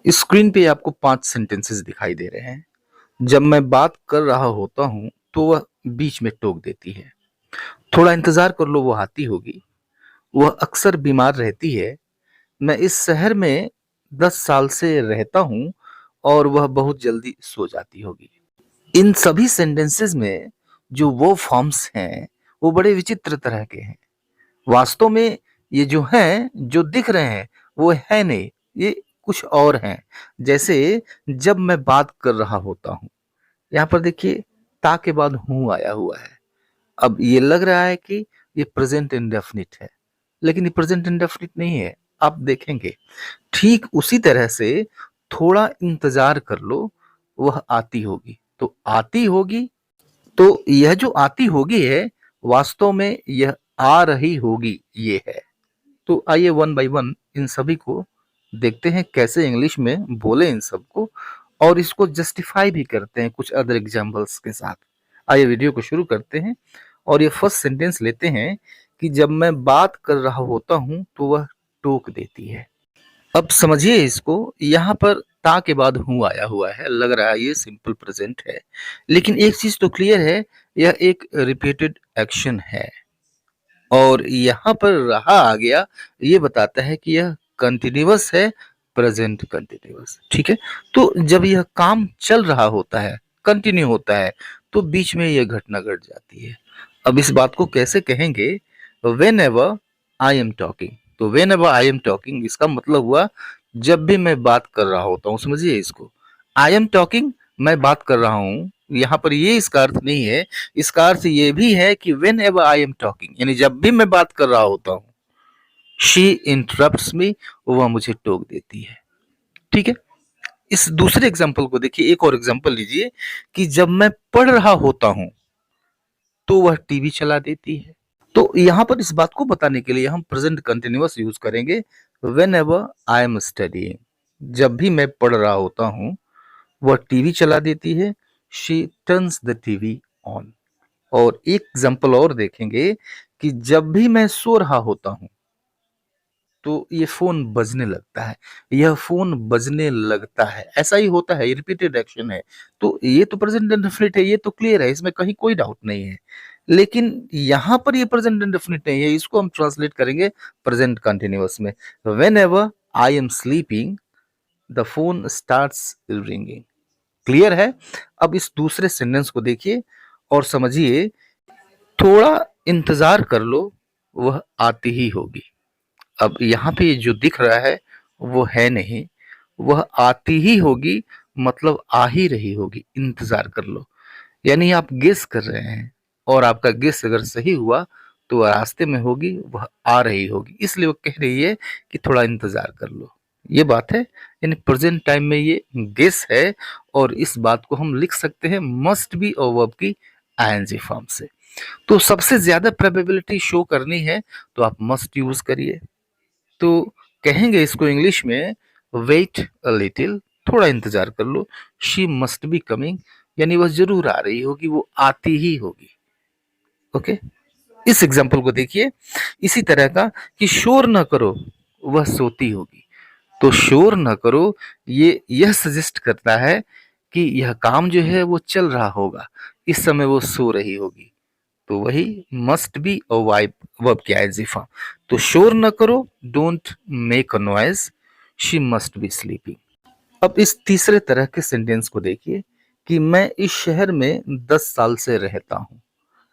Screen पे आपको 5 sentences दिखाई दे रहे हैं। जब मैं बात कर रहा होता हूँ, तो वह बीच में टोक देती है। थोड़ा इंतज़ार कर लो, वो आती होगी। वह अक्सर बीमार रहती है। मैं इस शहर में 10 साल से रहता हूँ और वह बहुत जल्दी सो जाती होगी। इन सभी सेंटेंसेस में जो वो फॉर्म्स हैं, वो बड़े विचित्र तरह के हैं। वास्तव में ये जो हैं, जो दिख रहे हैं, वो है नहीं, ये कुछ और हैं। जैसे जब मैं बात कर रहा होता हूँ, यहाँ पर देखिए ता के बाद हूँ आया हुआ है। अब ये लग रहा है कि ये प्रेजेंट इंडेफिनिट है, लेकिन ये प्रेजेंट इंडेफिनिट नहीं है, आप देखेंगे। ठीक उसी तरह से थोड़ा इंतजार कर लो, वह आती होगी। तो आती होगी, तो यह जो आती होगी है, वास्तव में यह आ रही होगी ये है। तो आइए वन बाय वन इन सभी को देखते हैं, कैसे इंग्लिश में बोले इन सबको, और इसको जस्टिफाई भी करते हैं कुछ अदर एग्जांपल्स के साथ। आइए वीडियो को शुरू करते हैं और ये फर्स्ट सेंटेंस लेते हैं कि जब मैं बात कर रहा होता हूँ तो वह टोक देती है। अब समझिए इसको, यहाँ पर ता के बाद हूँ आया हुआ है, लग रहा है ये सिंपल प्रेजेंट है, लेकिन एक चीज तो क्लियर है, यह एक रिपीटेड एक्शन है। और यहाँ पर रहा आ गया, ये बताता है कि यह कंटिन्यूअस है, प्रेजेंट कंटिन्यूअस। ठीक है, तो जब यह काम चल रहा होता है, कंटिन्यू होता है, तो बीच में यह घटना घट जाती है। अब इस बात को कैसे कहेंगे? Whenever I am talking. तो whenever I am talking इसका मतलब हुआ जब भी मैं बात कर रहा होता हूँ। समझिए इसको, आई एम टॉकिंग, मैं बात कर रहा हूँ, यहाँ पर ये इसका अर्थ नहीं है। इसका अर्थ ये भी है कि when ever I am talking, यानी जब भी मैं बात कर रहा होता हूँ, शी इंटरप्ट्स मी, वह मुझे टोक देती है। ठीक है, इस दूसरे एग्जाम्पल को देखिए, एक और एग्जाम्पल लीजिए कि जब मैं पढ़ रहा होता हूँ तो वह टीवी चला देती है। तो यहाँ पर इस बात को बताने के लिए हम प्रेजेंट कंटिन्यूअस यूज करेंगे, when ever I M studying. जब भी मैं पढ़ रहा होता हूँ, वह टीवी चला देती है, she turns the TV on. और एक एग्जाम्पल और देखेंगे कि जब भी मैं सो रहा होता हूं, तो ये फोन बजने लगता है, यह फोन बजने लगता है, ऐसा ही होता है, रिपीटेड एक्शन है। तो ये तो प्रेजेंट इंडेफिनिट है, ये तो क्लियर है, इसमें कहीं कोई डाउट नहीं है। लेकिन यहां पर ये प्रेजेंट इंडेफिनिट नहीं है, इसको हम ट्रांसलेट करेंगे प्रेजेंट कंटिन्यूअस में। When ever I am sleeping the phone starts ringing. Clear है? अब इस दूसरे सेंटेंस को देखिए और समझिए। थोड़ा इंतजार कर लो, वह आती ही होगी। अब यहाँ पे ये जो दिख रहा है वो है नहीं, वह आती ही होगी, मतलब आ ही रही होगी, इंतजार कर लो। यानी आप गेस कर रहे हैं और आपका गेस अगर सही हुआ तो वह रास्ते में होगी, वह आ रही होगी, इसलिए वो कह रही है कि थोड़ा इंतजार कर लो। ये बात है, यानी प्रेजेंट टाइम में ये गेस है। और इस बात को हम लिख सकते हैं मस्ट बी और वर्ब की आईएनजी फॉर्म से। तो सबसे ज्यादा प्रोबेबिलिटी शो करनी है तो आप मस्ट यूज करिए। तो कहेंगे इसको इंग्लिश में, वेट अ लिटिल, थोड़ा इंतजार कर लो, शी मस्ट बी कमिंग, यानी वह जरूर आ रही होगी, वो आती ही होगी। ओके, इस एग्जाम्पल को देखिए इसी तरह का कि शोर न करो, वह सोती होगी। तो शोर न करो, ये यह सजेस्ट करता है कि यह काम जो है वो चल रहा होगा, इस समय वो सो रही होगी। तो वही मस्ट बी और वाइब वर्ब की आईएनजी फॉर्म। तो शोर न करो, don't make a noise, she must be sleeping. अब इस तीसरे तरह के सेंटेंस को देखिए कि मैं इस शहर में 10 साल से रहता हूं।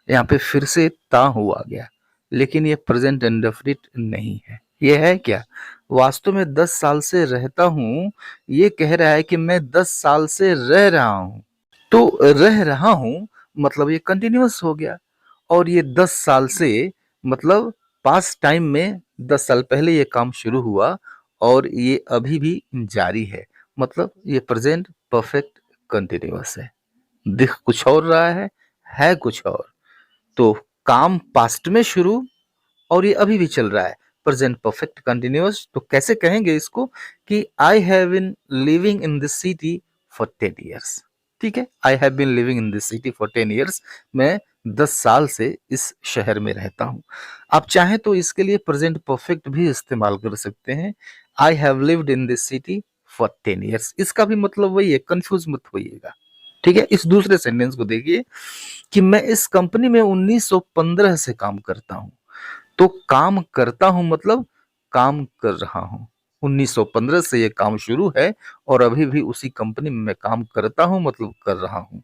यहाँ पे फिर से ता हुआ गया, लेकिन ये प्रेजेंट इंडेफिनिट नहीं है। ये है क्या? वास्तव में 10 साल से रहता हूं, ये कह रहा है कि मैं 10 साल से रह रहा हूं। तो रह रहा हूं मतलब ये कंटिन्यूअस हो गया। और ये 10 साल से मतलब पास्ट टाइम में 10 साल पहले ये काम शुरू हुआ और ये अभी भी जारी है, मतलब ये प्रेजेंट परफेक्ट कंटिन्यूअस है। दिख कुछ और रहा है कुछ और। तो काम पास्ट में शुरू और ये अभी भी चल रहा है, प्रेजेंट परफेक्ट कंटिन्यूअस। तो कैसे कहेंगे इसको कि I have been living in this city for 10 years. ठीक है, I have been living in this city for 10 years, मैं 10 साल से इस शहर में रहता हूं। आप चाहें तो इसके लिए प्रेजेंट परफेक्ट भी इस्तेमाल कर सकते हैं, I have lived in this city for 10 years। इसका भी मतलब वही है, कंफ्यूज मत होइएगा। ठीक है, इस दूसरे सेंटेंस को देखिए कि मैं इस कंपनी में 1915 से काम करता हूं। तो काम करता हूं मतलब काम कर रहा हूं। 1915 से ये काम शुरू है और अभी भी उसी कंपनी में मैं काम करता हूं मतलब कर रहा हूं।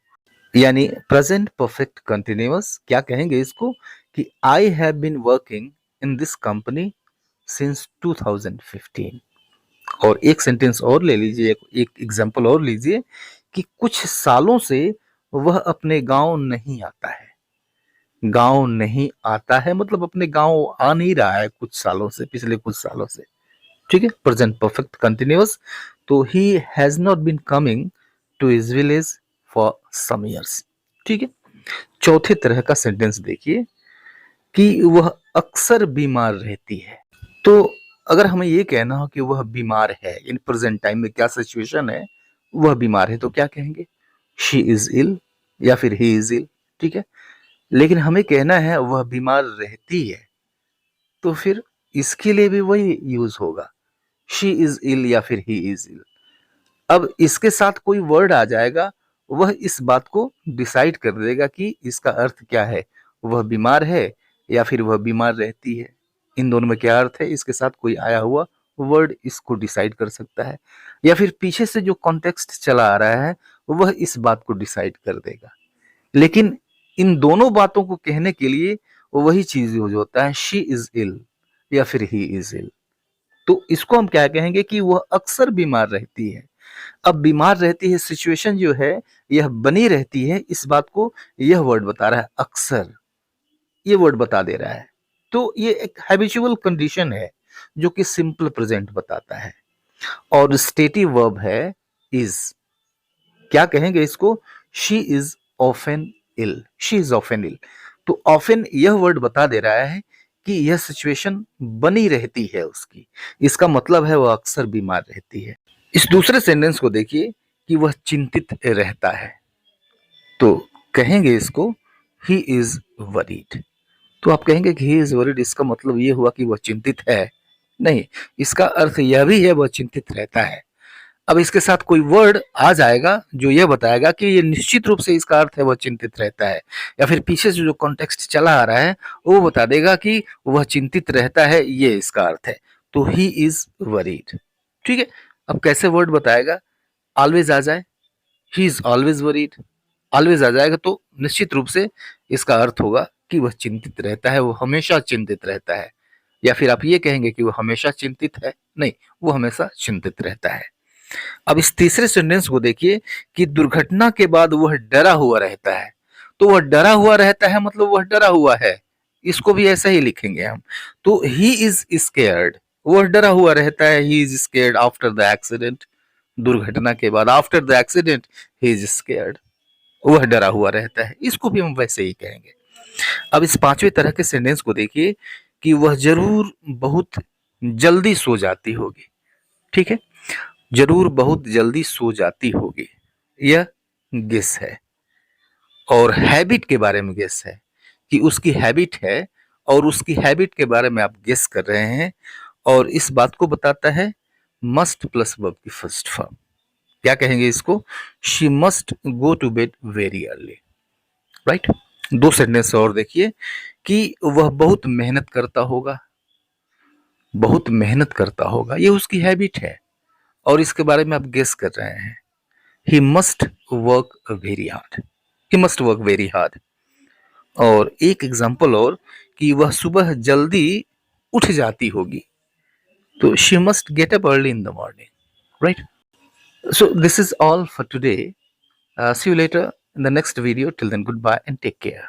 यानी प्रेजेंट परफेक्ट कंटिन्यूअस क्या कहेंगे इसको कि I have been working in this company since 2015। और एक सेंटेंस और ले लीजिए, एक एग्जांपल और लीजिए कि कुछ सालों से वह अपने गांव नहीं आता है। गांव नहीं आता है मतलब अपने गांव आ नहीं रहा है कुछ सालों से, पिछले कुछ सालों से। ठीक है, प्रेजेंट परफेक्ट कंटिन्यूअस। तो he has not been coming to his village for some years. ठीक है, चौथे तरह का सेंटेंस देखिए कि वह अक्सर बीमार रहती है। तो अगर हमें ये कहना हो कि वह बीमार है, इन प्रेजेंट टाइम में क्या सिचुएशन है, वह बीमार है, तो क्या कहेंगे, शी इज इल या फिर ही इज इल। ठीक है, लेकिन हमें कहना है वह बीमार रहती है, तो फिर इसके लिए भी वही यूज होगा, शी इज इल या फिर ही इज इल। अब इसके साथ कोई वर्ड आ जाएगा, वह इस बात को डिसाइड कर देगा कि इसका अर्थ क्या है, वह बीमार है या फिर वह बीमार रहती है। इन दोनों में क्या अर्थ है, इसके साथ कोई आया हुआ वर्ड इसको डिसाइड कर सकता है, या फिर पीछे से जो कॉन्टेक्स्ट चला आ रहा है वह इस बात को डिसाइड कर देगा। लेकिन इन दोनों बातों को कहने के लिए वही चीज यूज होता है, शी इज इल या फिर ही इज इल। तो इसको हम क्या कहेंगे कि वह अक्सर बीमार रहती है। अब बीमार रहती है सिचुएशन जो है यह बनी रहती है, इस बात को यह वर्ड बता रहा है, अक्सर ये वर्ड बता दे रहा है। तो ये एक हैबिचुअल कंडीशन है जो कि सिंपल प्रेजेंट बताता है। और स्टेटिव वर्ब है इज। क्या कहेंगे इसको, she is often ill, she is often ill. तो ऑफन यह वर्ड बता दे रहा है कि यह सिचुएशन बनी रहती है उसकी, इसका मतलब है वह अक्सर बीमार रहती है। इस दूसरे सेंटेंस को देखिए कि वह चिंतित रहता है। तो कहेंगे इसको ही इज वरीड। तो आप कहेंगे कि ही इज वरीड, इसका मतलब ये हुआ कि वह चिंतित है? नहीं, इसका अर्थ यह भी है वह चिंतित रहता है। अब इसके साथ कोई वर्ड आ जाएगा जो यह बताएगा कि ये निश्चित रूप से इसका अर्थ है वह चिंतित रहता है, या फिर पीछे से जो कॉन्टेक्स्ट चला आ रहा है वो बता देगा कि वह चिंतित रहता है, ये इसका अर्थ है। तो ही इज वरीड। ठीक है, अब कैसे वर्ड बताएगा, ऑलवेज आ जाए, he is always worried, always आ जाएगा तो निश्चित रूप से इसका अर्थ होगा कि वह चिंतित रहता है, वह हमेशा चिंतित रहता है। या फिर आप ये कहेंगे कि वह हमेशा चिंतित है, नहीं, वो हमेशा चिंतित रहता है। अब इस तीसरे सेंटेंस को देखिए कि दुर्घटना के बाद वह डरा हुआ रहता है। तो वह डरा हुआ रहता है मतलब वह डरा हुआ है, इसको भी ऐसा ही लिखेंगे हम। तो ही इज स्केयर्ड, वह डरा हुआ रहता है, he is scared after the accident. दुर्घटना के बाद after the accident he is scared, वह डरा हुआ रहता है, इसको भी हम वैसे ही कहेंगे। अब इस पांचवें तरह के सेंटेंस को देखिए कि वह जरूर बहुत जल्दी सो जाती होगी। ठीक है, जरूर बहुत जल्दी सो जाती होगी, यह गेस है। और हैबिट के बारे में गेस है कि उसकी हैबिट है, और उसकी हैबिट के बारे में आप गेस कर रहे हैं, और इस बात को बताता है मस्ट प्लस वर्ब की फर्स्ट फॉर्म। क्या कहेंगे इसको, she must go to bed very early. Right, दो सेंटेंस और देखिए कि वह बहुत मेहनत करता होगा। बहुत मेहनत करता होगा, ये उसकी हैबिट है, और इसके बारे में आप गेस कर रहे हैं, he must work very hard, he must work very hard. और एक एग्जाम्पल और कि वह सुबह जल्दी उठ जाती होगी, तो she must get up early in the morning. Right, so this is all for today. See you later in the next video. Till then, goodbye and take care.